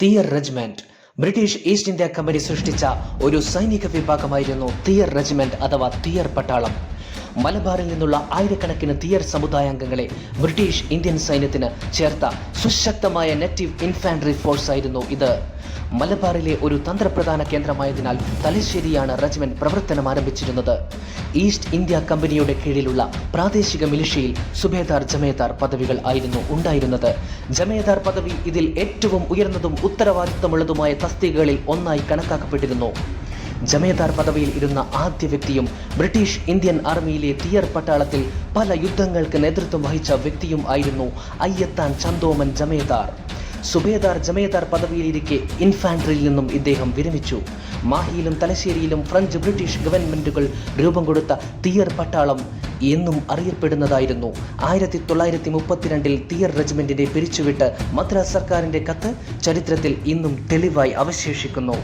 തിയർ regiment British East India Company സൃഷ്ടിച്ച ഒരു സൈനിക വിഭാഗമായിരുന്നു തിയർ റെജിമെന്റ് അഥവാ തിയർ പട്ടാളം. മലബാറിൽ നിന്നുള്ള ആയിരക്കണക്കിന് തിയർ സമുദായാംഗങ്ങളെ ബ്രിട്ടീഷ് ഇന്ത്യൻ സൈന്യത്തിന് ചേർത്ത സുശക്തമായ നേറ്റീവ് ഇൻഫാൻട്രി ഫോഴ്സ് ആയിരുന്നു ഇത്. മലബാറിലെ ഒരു തന്ത്രപ്രധാന കേന്ദ്രമായതിനാൽ തലശ്ശേരിയാണ് റെജിമെന്റ് പ്രവർത്തനം ആരംഭിച്ചിരുന്നത്. ഈസ്റ്റ് ഇന്ത്യ കമ്പനിയുടെ കീഴിലുള്ള പ്രാദേശിക മിലിഷ്യയിൽ സുബേദാർ, ജമേദാർ പദവികൾ ആയിരുന്നു ഉണ്ടായിരുന്നത്. ജമേദാർ പദവി ഇതിൽ ഏറ്റവും ഉയർന്നതും ഉത്തരവാദിത്തമുള്ളതുമായ തസ്തികകളിൽ ഒന്നായി കണക്കാക്കപ്പെട്ടിരുന്നു. ജമേദാർ പദവിയിൽ ഇരുന്ന ആദ്യ വ്യക്തിയും ബ്രിട്ടീഷ് ഇന്ത്യൻ ആർമിയിലെ തിയർ പട്ടാളത്തിൽ പല യുദ്ധങ്ങൾക്ക് നേതൃത്വം വഹിച്ച വ്യക്തിയും ആയിരുന്നു അയ്യത്താൻ ചന്തോമൻ ജമേദാർ. സുബേദാർ ജമേദാർ പദവിയിലിരിക്കെ ഇൻഫാൻട്രിയിൽ നിന്നും ഇദ്ദേഹം വിരമിച്ചു. മാഹിയിലും തലശ്ശേരിയിലും ഫ്രഞ്ച് ബ്രിട്ടീഷ് ഗവൺമെന്റുകൾ രൂപം കൊടുത്ത തിയർ പട്ടാളം എന്നും അറിയപ്പെടുന്നതായിരുന്നു. 1932 തിയർ റെജിമെന്റിനെ പിരിച്ചുവിട്ട് മദ്രാസ് സർക്കാരിന്റെ കത്ത് ചരിത്രത്തിൽ ഇന്നും തെളിവായി അവശേഷിക്കുന്നു.